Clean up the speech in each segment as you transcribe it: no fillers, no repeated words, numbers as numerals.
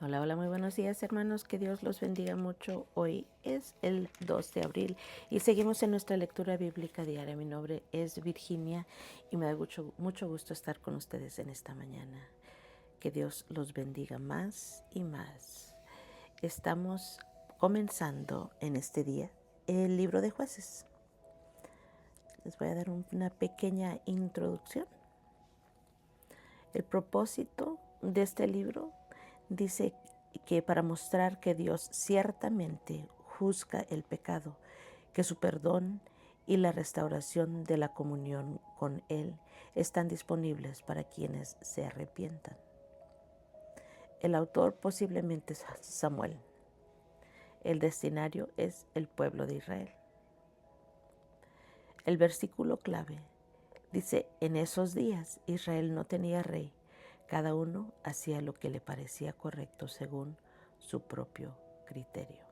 Hola, hola, muy buenos días hermanos, que Dios los bendiga mucho. Hoy es el 2 de abril y seguimos en nuestra lectura bíblica diaria. Mi nombre es Virginia y me da mucho gusto estar con ustedes en esta mañana. Que Dios los bendiga más y más. Estamos comenzando en este día el libro de Jueces. Les voy a dar una pequeña introducción. El propósito de este libro dice que para mostrar que Dios ciertamente juzga el pecado, que su perdón y la restauración de la comunión con Él están disponibles para quienes se arrepientan. El autor posiblemente es Samuel. El destinario es el pueblo de Israel. El versículo clave dice: en esos días Israel no tenía rey, cada uno hacía lo que le parecía correcto según su propio criterio.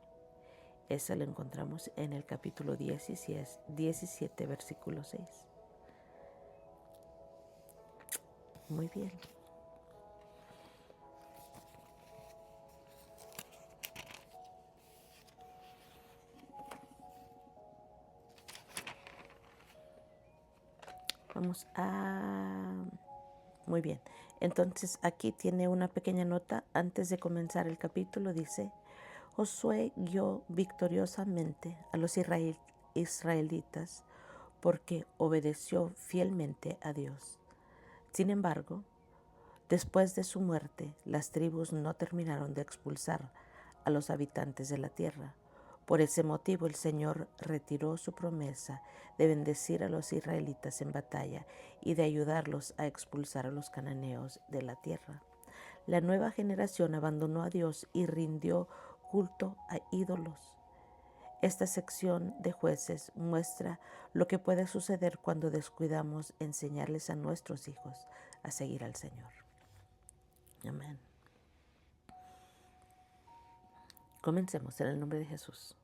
Eso lo encontramos en el capítulo 17, versículo 6. Muy bien. Vamos a... Muy bien. Entonces aquí tiene una pequeña nota antes de comenzar el capítulo. Dice: Josué guió victoriosamente a los israelitas porque obedeció fielmente a Dios. Sin embargo, después de su muerte, las tribus no terminaron de expulsar a los habitantes de la tierra. Por ese motivo, el Señor retiró su promesa de bendecir a los israelitas en batalla y de ayudarlos a expulsar a los cananeos de la tierra. La nueva generación abandonó a Dios y rindió culto a ídolos. Esta sección de Jueces muestra lo que puede suceder cuando descuidamos enseñarles a nuestros hijos a seguir al Señor. Amén. Comencemos en el nombre de Jesús.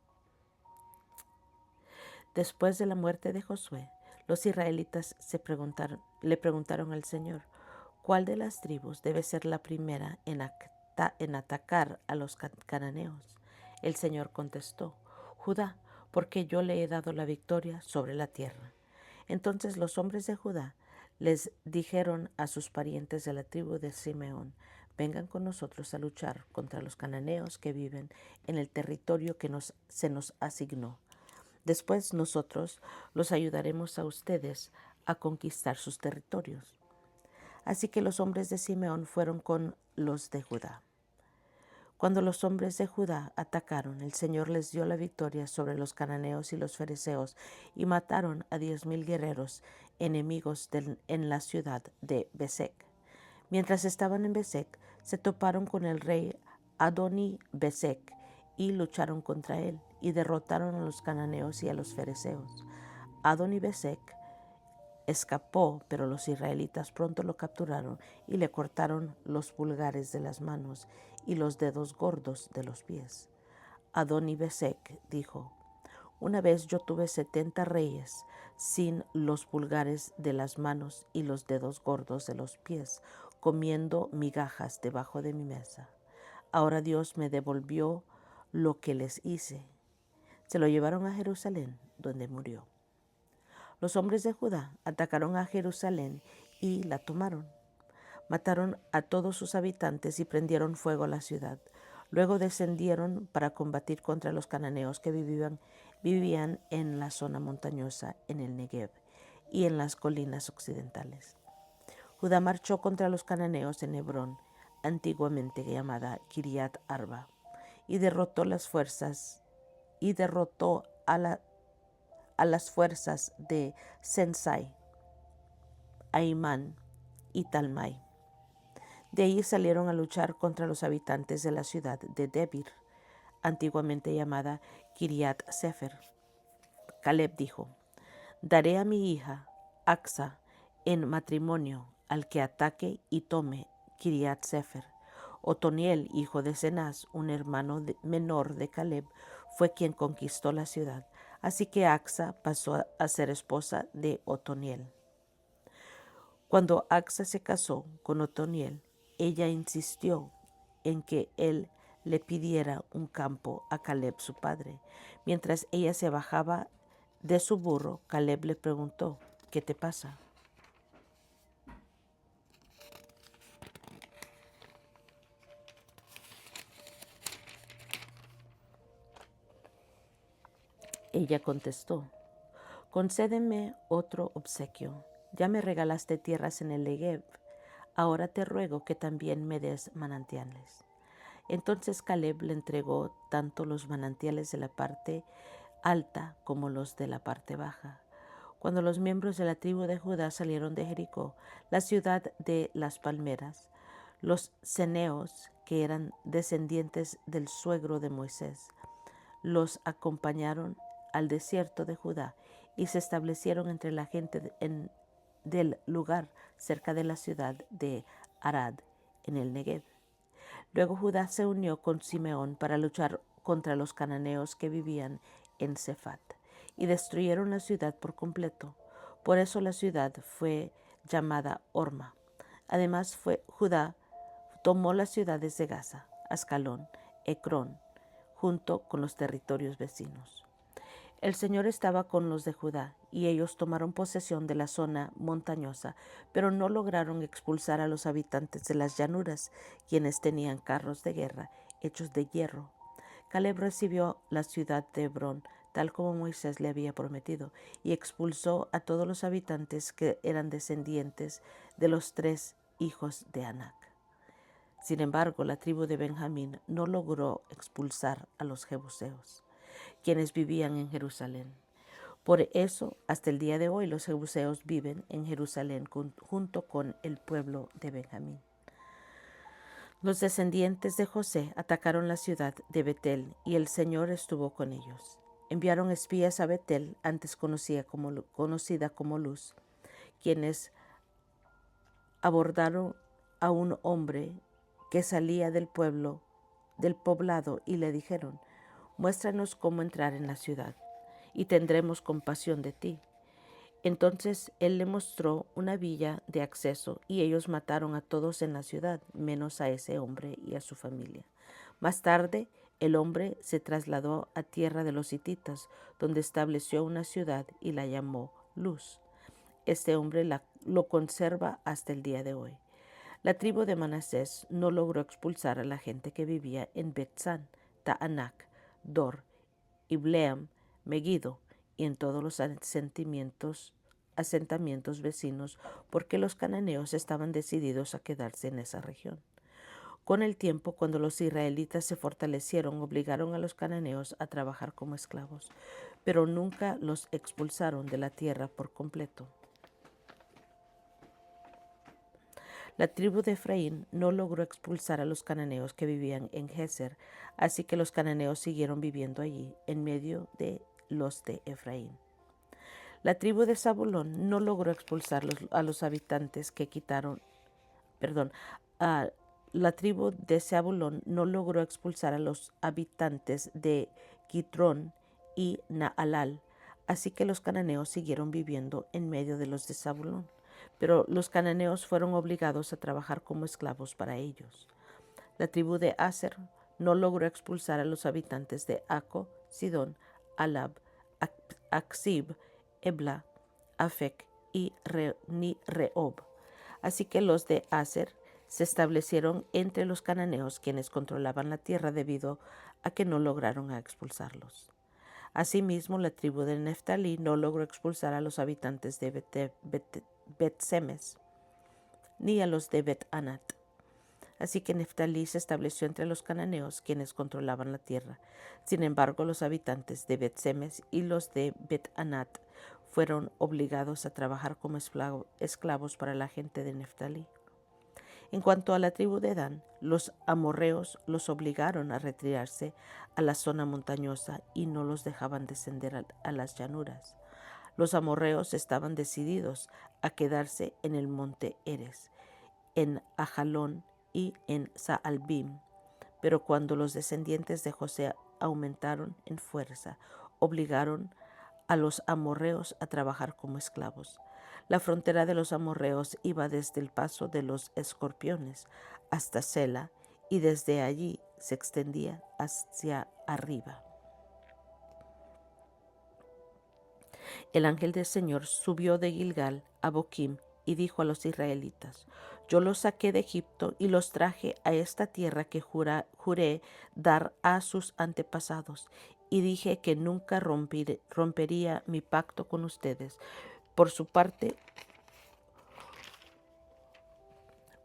Después de la muerte de Josué, los israelitas le preguntaron al Señor: ¿cuál de las tribus debe ser la primera en atacar a los cananeos? El Señor contestó: Judá, porque yo le he dado la victoria sobre la tierra. Entonces los hombres de Judá les dijeron a sus parientes de la tribu de Simeón: vengan con nosotros a luchar contra los cananeos que viven en el territorio que se nos asignó. Después nosotros los ayudaremos a ustedes a conquistar sus territorios. Así que los hombres de Simeón fueron con los de Judá. Cuando los hombres de Judá atacaron, el Señor les dio la victoria sobre los cananeos y los fereceos y mataron a 10,000 guerreros enemigos en la ciudad de Besek. Mientras estaban en Besek, se toparon con el rey Adoni-Besek y lucharon contra él y derrotaron a los cananeos y a los fereceos. Adoni-Besek escapó, pero los israelitas pronto lo capturaron y le cortaron los pulgares de las manos y los dedos gordos de los pies. Adoni-Besek dijo: una vez yo tuve 70 reyes sin los pulgares de las manos y los dedos gordos de los pies, comiendo migajas debajo de mi mesa. Ahora Dios me devolvió lo que les hice. Se lo llevaron a Jerusalén, donde murió. Los hombres de Judá atacaron a Jerusalén y la tomaron. Mataron a todos sus habitantes y prendieron fuego a la ciudad. Luego descendieron para combatir contra los cananeos que vivían en la zona montañosa, en el Negev y en las colinas occidentales. Judá marchó contra los cananeos en Hebrón, antiguamente llamada Kiriat Arba, y derrotó a las fuerzas de Sensai, Aimán y Talmai. De ahí salieron a luchar contra los habitantes de la ciudad de Debir, antiguamente llamada Kiriat Sefer. Caleb dijo: daré a mi hija Acsa en matrimonio al que ataque y tome Kiriat Sefer. Otoniel, hijo de Cenaz, un hermano menor de Caleb, fue quien conquistó la ciudad. Así que Acsa pasó a ser esposa de Otoniel. Cuando Acsa se casó con Otoniel, ella insistió en que él le pidiera un campo a Caleb su padre. Mientras ella se bajaba de su burro, Caleb le preguntó, ¿qué te pasa? Ella contestó, concédeme otro obsequio. Ya me regalaste tierras en el Negev. Ahora te ruego que también me des manantiales. Entonces Caleb le entregó tanto los manantiales de la parte alta como los de la parte baja. Cuando los miembros de la tribu de Judá salieron de Jericó, la ciudad de las palmeras, los ceneos, que eran descendientes del suegro de Moisés, los acompañaron al desierto de Judá y se establecieron entre la gente del lugar cerca de la ciudad de Arad, en el Negev. Luego Judá se unió con Simeón para luchar contra los cananeos que vivían en Cefat y destruyeron la ciudad por completo. Por eso la ciudad fue llamada Orma. Además, Judá tomó las ciudades de Gaza, Ascalón, Ecrón, junto con los territorios vecinos. El Señor estaba con los de Judá, y ellos tomaron posesión de la zona montañosa, pero no lograron expulsar a los habitantes de las llanuras, quienes tenían carros de guerra hechos de hierro. Caleb recibió la ciudad de Hebrón, tal como Moisés le había prometido, y expulsó a todos los habitantes que eran descendientes de los 3 hijos de Anac. Sin embargo, la tribu de Benjamín no logró expulsar a los jebuseos, quienes vivían en Jerusalén. Por eso, hasta el día de hoy, los jebuseos viven en Jerusalén junto con el pueblo de Benjamín. Los descendientes de José atacaron la ciudad de Betel y el Señor estuvo con ellos. Enviaron espías a Betel, antes conocida como Luz, quienes abordaron a un hombre que salía del poblado y le dijeron, muéstranos cómo entrar en la ciudad y tendremos compasión de ti. Entonces él le mostró una villa de acceso y ellos mataron a todos en la ciudad, menos a ese hombre y a su familia. Más tarde, el hombre se trasladó a tierra de los hititas, donde estableció una ciudad y la llamó Luz. Este hombre lo conserva hasta el día de hoy. La tribu de Manasés no logró expulsar a la gente que vivía en Bet-San, Taanac, Dor, Ibleam, Megiddo y en todos los asentamientos vecinos, porque los cananeos estaban decididos a quedarse en esa región. Con el tiempo, cuando los israelitas se fortalecieron, obligaron a los cananeos a trabajar como esclavos, pero nunca los expulsaron de la tierra por completo. La tribu de Efraín no logró expulsar a los cananeos que vivían en Geser, así que los cananeos siguieron viviendo allí, en medio de los de Efraín. La tribu de Zabulón no logró expulsar a los habitantes que la tribu de Zabulón no logró expulsar a los habitantes de Quitrón y Naalal, así que los cananeos siguieron viviendo en medio de los de Zabulón, pero los cananeos fueron obligados a trabajar como esclavos para ellos. La tribu de Aser no logró expulsar a los habitantes de Aco, Sidón, Alab, Aksib, Ebla, Afec y ni Rehob. Así que los de Aser se establecieron entre los cananeos, quienes controlaban la tierra debido a que no lograron expulsarlos. Asimismo, la tribu de Neftalí no logró expulsar a los habitantes de Bet-Semes ni a los de Bet-Anat. Así que Neftalí se estableció entre los cananeos, quienes controlaban la tierra. Sin embargo, los habitantes de Bet-Semes y los de Bet-Anat fueron obligados a trabajar como esclavos para la gente de Neftalí. En cuanto a la tribu de Dan, los amorreos los obligaron a retirarse a la zona montañosa y no los dejaban descender a las llanuras. Los amorreos estaban decididos a quedarse en el monte Eres, en Ajalón y en Saalbim, pero cuando los descendientes de José aumentaron en fuerza, obligaron a los amorreos a trabajar como esclavos. La frontera de los amorreos iba desde el paso de los Escorpiones hasta Sela y desde allí se extendía hacia arriba. El ángel del Señor subió de Gilgal a Boquim y dijo a los israelitas: Yo los saqué de Egipto y los traje a esta tierra que juré dar a sus antepasados, y dije que nunca rompería mi pacto con ustedes. Por su parte,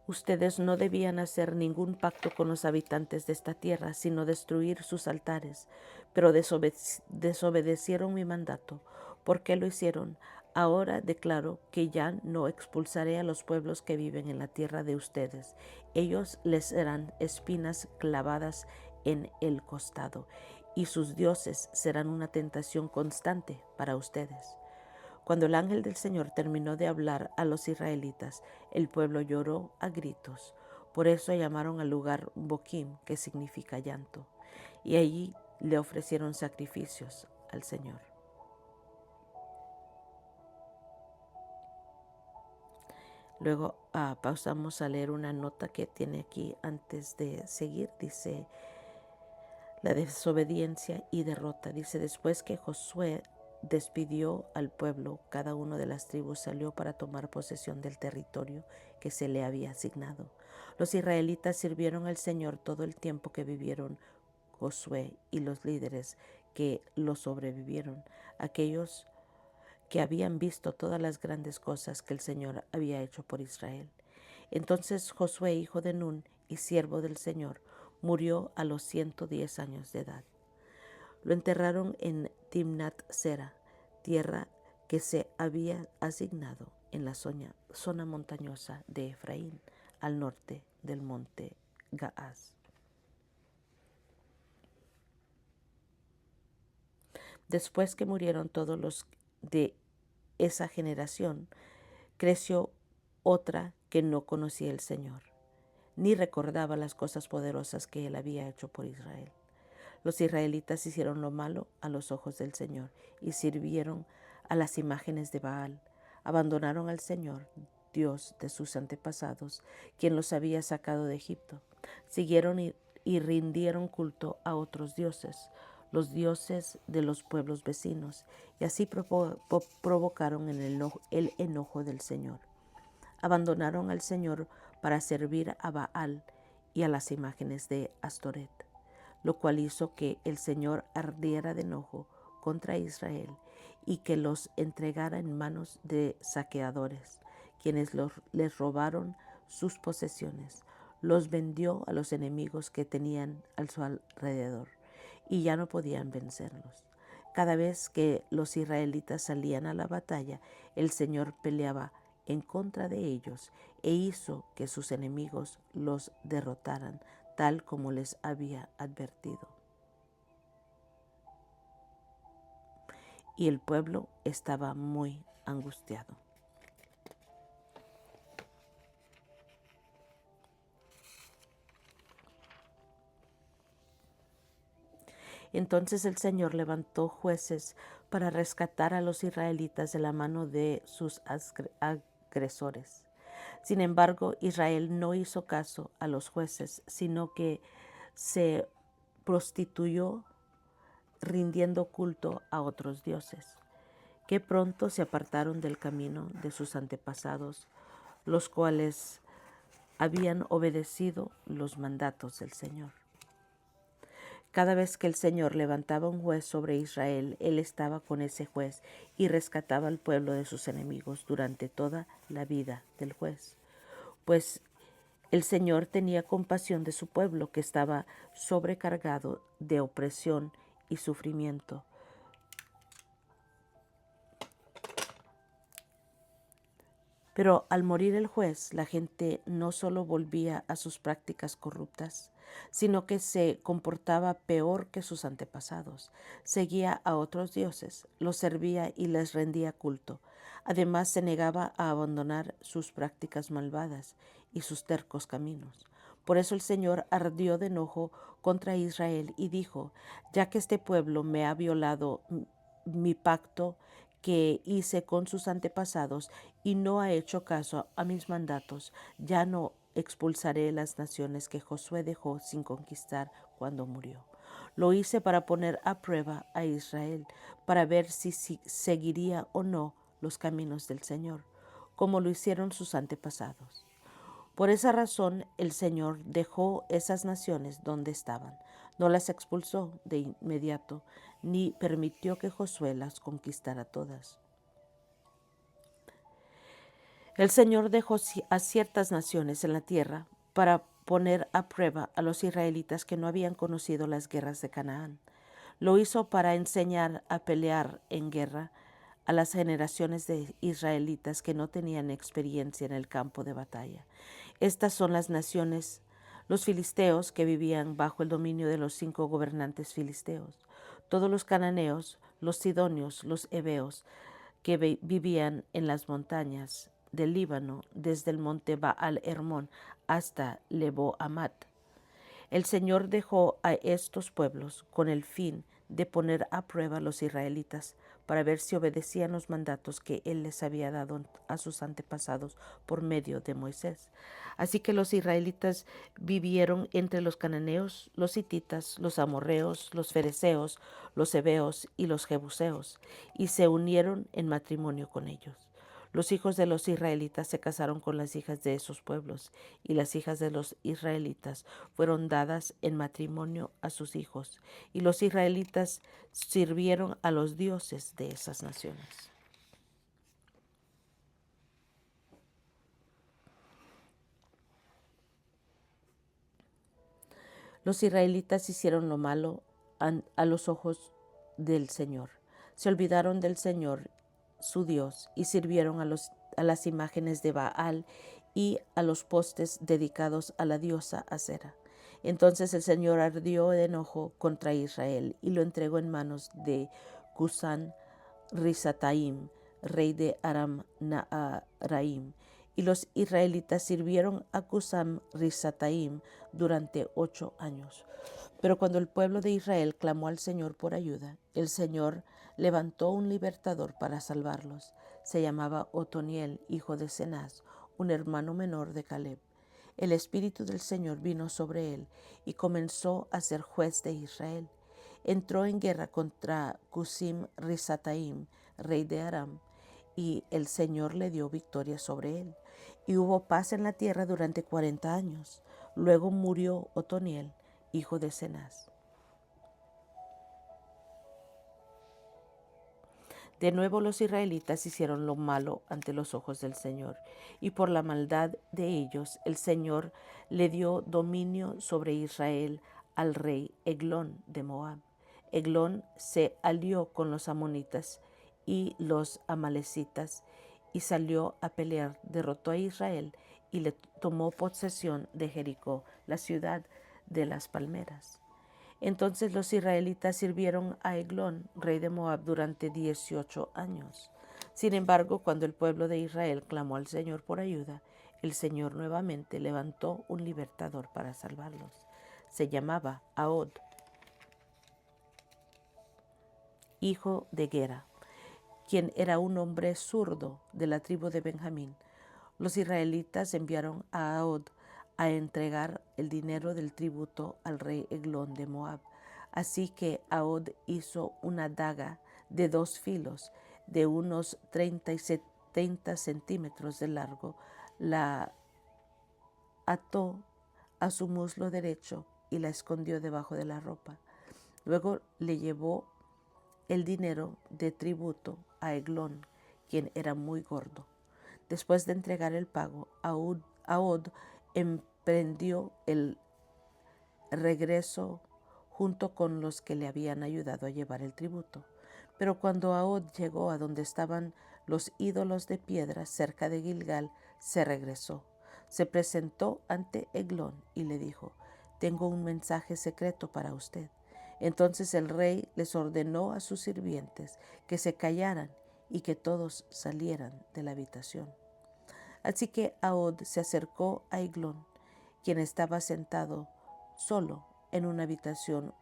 ustedes no debían hacer ningún pacto con los habitantes de esta tierra, sino destruir sus altares, pero desobedecieron mi mandato. ¿Por qué lo hicieron? Ahora declaro que ya no expulsaré a los pueblos que viven en la tierra de ustedes. Ellos les serán espinas clavadas en el costado, y sus dioses serán una tentación constante para ustedes. Cuando el ángel del Señor terminó de hablar a los israelitas, el pueblo lloró a gritos. Por eso llamaron al lugar Boquim, que significa llanto, y allí le ofrecieron sacrificios al Señor. Luego pausamos a leer una nota que tiene aquí antes de seguir. Dice: la desobediencia y derrota. Dice: después que Josué despidió al pueblo, cada una de las tribus salió para tomar posesión del territorio que se le había asignado. Los israelitas sirvieron al Señor todo el tiempo que vivieron Josué y los líderes que lo sobrevivieron, aquellos que habían visto todas las grandes cosas que el Señor había hecho por Israel. Entonces Josué, hijo de Nun y siervo del Señor, murió a los 110 años de edad. Lo enterraron en Timnat Sera, tierra que se había asignado en la zona montañosa de Efraín, al norte del monte Gaaz. Después que murieron todos los de esa generación, creció otra que no conocía al Señor, ni recordaba las cosas poderosas que él había hecho por Israel. Los israelitas hicieron lo malo a los ojos del Señor y sirvieron a las imágenes de Baal. Abandonaron al Señor, Dios de sus antepasados, quien los había sacado de Egipto. Siguieron y rindieron culto a otros dioses, los dioses de los pueblos vecinos, y así provocaron el enojo del Señor. Abandonaron al Señor para servir a Baal y a las imágenes de Astoret, lo cual hizo que el Señor ardiera de enojo contra Israel y que los entregara en manos de saqueadores, quienes les robaron sus posesiones. Los vendió a los enemigos que tenían a su alrededor y ya no podían vencerlos. Cada vez que los israelitas salían a la batalla, el Señor peleaba en contra de ellos e hizo que sus enemigos los derrotaran, tal como les había advertido. Y el pueblo estaba muy angustiado. Entonces el Señor levantó jueces para rescatar a los israelitas de la mano de sus agresores. Sin embargo, Israel no hizo caso a los jueces, sino que se prostituyó rindiendo culto a otros dioses, que pronto se apartaron del camino de sus antepasados, los cuales habían obedecido los mandatos del Señor. Cada vez que el Señor levantaba un juez sobre Israel, Él estaba con ese juez y rescataba al pueblo de sus enemigos durante toda la vida del juez. Pues el Señor tenía compasión de su pueblo que estaba sobrecargado de opresión y sufrimiento. Pero al morir el juez, la gente no solo volvía a sus prácticas corruptas, sino que se comportaba peor que sus antepasados. Seguía a otros dioses, los servía y les rendía culto. Además, se negaba a abandonar sus prácticas malvadas y sus tercos caminos. Por eso el Señor ardió de enojo contra Israel y dijo: ya que este pueblo me ha violado mi pacto que hice con sus antepasados y no ha hecho caso a mis mandatos, ya no expulsaré las naciones que Josué dejó sin conquistar cuando murió. Lo hice para poner a prueba a Israel, para ver si seguiría o no los caminos del Señor, como lo hicieron sus antepasados. Por esa razón el Señor dejó esas naciones donde estaban. No las expulsó de inmediato, ni permitió que Josué las conquistara todas. El Señor dejó a ciertas naciones en la tierra para poner a prueba a los israelitas que no habían conocido las guerras de Canaán. Lo hizo para enseñar a pelear en guerra a las generaciones de israelitas que no tenían experiencia en el campo de batalla. Estas son las naciones, los filisteos que vivían bajo el dominio de los 5 gobernantes filisteos, todos los cananeos, los sidonios, los heveos, que vivían en las montañas del Líbano, desde el monte Baal Hermón hasta Lebo Amat. El Señor dejó a estos pueblos con el fin de poner a prueba a los israelitas para ver si obedecían los mandatos que Él les había dado a sus antepasados por medio de Moisés. Así que los israelitas vivieron entre los cananeos, los hititas, los amorreos, los fereceos, los heveos y los jebuseos, y se unieron en matrimonio con ellos. Los hijos de los israelitas se casaron con las hijas de esos pueblos, y las hijas de los israelitas fueron dadas en matrimonio a sus hijos, y los israelitas sirvieron a los dioses de esas naciones. Los israelitas hicieron lo malo a los ojos del Señor. Se olvidaron del Señor, su Dios, y sirvieron a las imágenes de Baal y a los postes dedicados a la diosa Acera. Entonces el Señor ardió de enojo contra Israel y lo entregó en manos de Cusán Risataim, rey de Aram Naharaim. Y los israelitas sirvieron a Cusán Risataim durante 8 años. Pero cuando el pueblo de Israel clamó al Señor por ayuda, el Señor levantó un libertador para salvarlos. Se llamaba Otoniel, hijo de Cenaz, un hermano menor de Caleb. El Espíritu del Señor vino sobre él y comenzó a ser juez de Israel. Entró en guerra contra Cusim Risataim, rey de Aram, y el Señor le dio victoria sobre él. Y hubo paz en la tierra durante 40 años. Luego murió Otoniel, hijo de Cenaz. De nuevo los israelitas hicieron lo malo ante los ojos del Señor, y por la maldad de ellos el Señor le dio dominio sobre Israel al rey Eglón de Moab. Eglón se alió con los amonitas y los amalecitas y salió a pelear, derrotó a Israel y le tomó posesión de Jericó, la ciudad de las palmeras. Entonces los israelitas sirvieron a Eglón, rey de Moab, durante 18 años. Sin embargo, cuando el pueblo de Israel clamó al Señor por ayuda, el Señor nuevamente levantó un libertador para salvarlos. Se llamaba Ahod, hijo de Gera, quien era un hombre zurdo de la tribu de Benjamín. Los israelitas enviaron a Ahod a entregar el dinero del tributo al rey Eglón de Moab. Así que Ahod hizo una daga de 2 filos de unos 30 y 70 centímetros de largo, la ató a su muslo derecho y la escondió debajo de la ropa. Luego le llevó el dinero de tributo a Eglón, quien era muy gordo. Después de entregar el pago, Ahod emprendió el regreso junto con los que le habían ayudado a llevar el tributo. Pero cuando Ahod llegó a donde estaban los ídolos de piedra cerca de Gilgal, se regresó. Se presentó ante Eglón y le dijo: «Tengo un mensaje secreto para usted». Entonces el rey les ordenó a sus sirvientes que se callaran y que todos salieran de la habitación. Así que Ahod se acercó a Eglón, quien estaba sentado solo en una habitación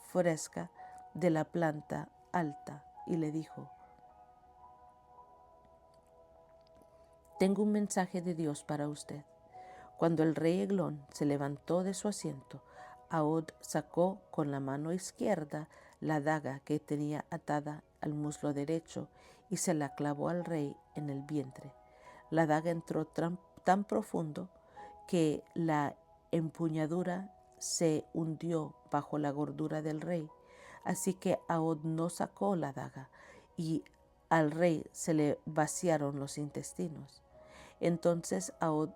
fresca de la planta alta, y le dijo: «Tengo un mensaje de Dios para usted». Cuando el rey Eglón se levantó de su asiento, Ahod sacó con la mano izquierda la daga que tenía atada al muslo derecho y se la clavó al rey en el vientre. La daga entró tan profundo que la empuñadura se hundió bajo la gordura del rey. Así que Ahod no sacó la daga y al rey se le vaciaron los intestinos. Entonces Ahod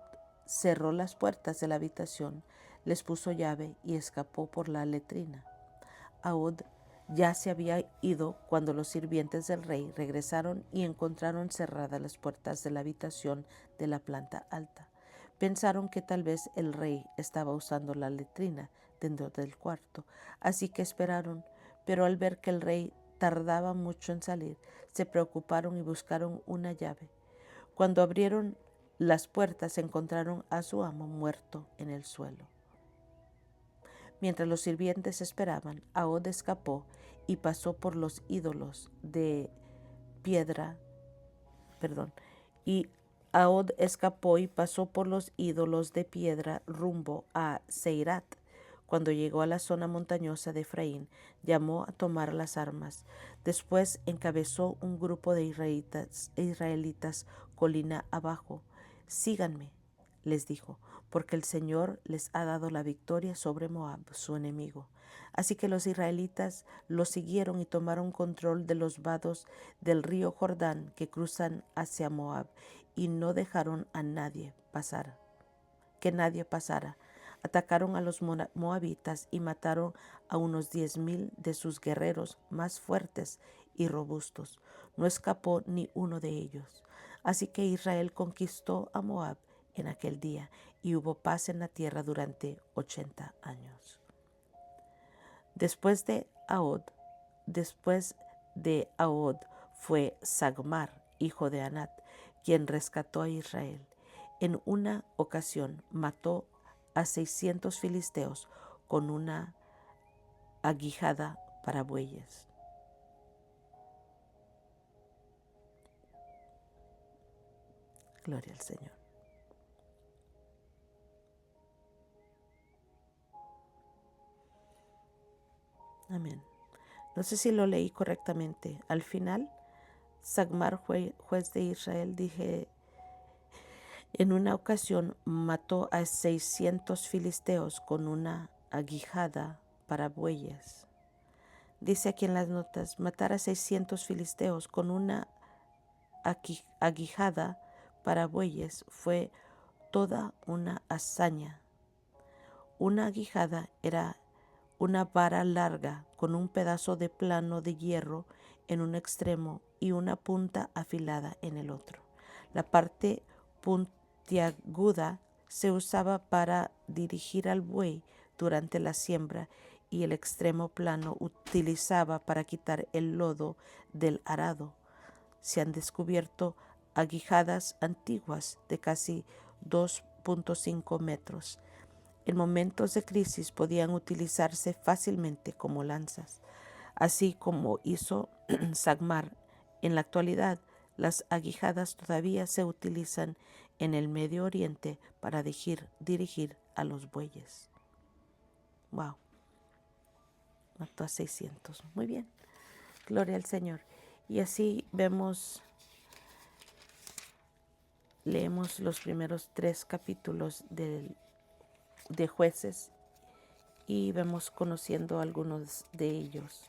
cerró las puertas de la habitación, les puso llave y escapó por la letrina. Ahod ya se había ido cuando los sirvientes del rey regresaron y encontraron cerradas las puertas de la habitación de la planta alta. Pensaron que tal vez el rey estaba usando la letrina dentro del cuarto, así que esperaron, pero al ver que el rey tardaba mucho en salir, se preocuparon y buscaron una llave. Cuando abrieron las puertas, encontraron a su amo muerto en el suelo. Mientras los sirvientes esperaban, Ahod escapó y pasó por los ídolos de piedra, Ahod escapó y pasó por los ídolos de piedra rumbo a Seirat. Cuando llegó a la zona montañosa de Efraín, llamó a tomar las armas. Después encabezó un grupo de israelitas colina abajo. Síganme, les dijo, porque el Señor les ha dado la victoria sobre Moab, su enemigo. Así que los israelitas lo siguieron y tomaron control de los vados del río Jordán que cruzan hacia Moab y no dejaron a nadie pasar, que nadie pasara. Atacaron a los moabitas y mataron a unos 10,000 de sus guerreros más fuertes y robustos. No escapó ni uno de ellos. Así que Israel conquistó a Moab en aquel día y hubo paz en la tierra durante 80 años. Después de Ahod fue Sagmar, hijo de Anat, quien rescató a Israel. En una ocasión mató a 600 filisteos con una aguijada para bueyes. Gloria al Señor. Amén. No sé si lo leí correctamente. Al final, Sagmar, juez de Israel, en una ocasión mató a 600 filisteos con una aguijada para bueyes. Dice aquí en las notas, matar a 600 filisteos con una aguijada para bueyes fue toda una hazaña. Una aguijada era una vara larga con un pedazo de plano de hierro en un extremo y una punta afilada en el otro. La parte puntiaguda se usaba para dirigir al buey durante la siembra y el extremo plano utilizaba para quitar el lodo del arado. Se han descubierto aguijadas antiguas de casi 2.5 metros. En momentos de crisis podían utilizarse fácilmente como lanzas. Así como hizo Sagmar, en la actualidad las aguijadas todavía se utilizan en el Medio Oriente para dirigir a los bueyes. Wow, mató a 600. Muy bien, gloria al Señor. Y así leemos los primeros 3 capítulos de Jueces y vemos conociendo algunos de ellos.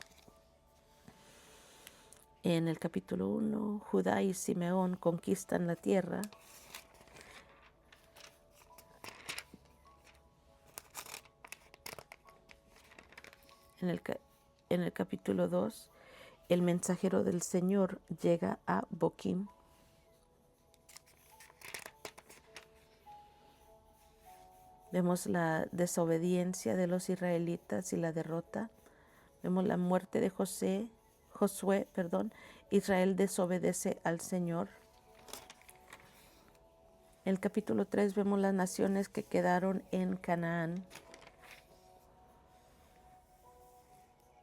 En el capítulo 1, Judá y Simeón conquistan la tierra. En el capítulo 2, el mensajero del Señor llega a Boquim. Vemos la desobediencia de los israelitas y la derrota. Vemos la muerte de Josué. Israel desobedece al Señor. En el capítulo 3 vemos las naciones que quedaron en Canaán.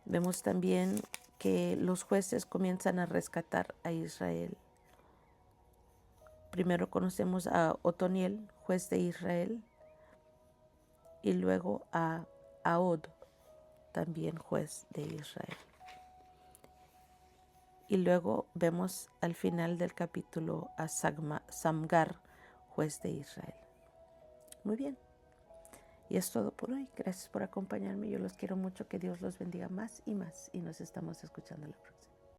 Vemos también que los jueces comienzan a rescatar a Israel. Primero conocemos a Otoniel, juez de Israel. y luego a Ahud, también juez de Israel. Y luego vemos al final del capítulo a Samgar, juez de Israel. Muy bien. Y es todo por hoy. Gracias por acompañarme. Yo los quiero mucho. Que Dios los bendiga más y más. Y nos estamos escuchando la próxima.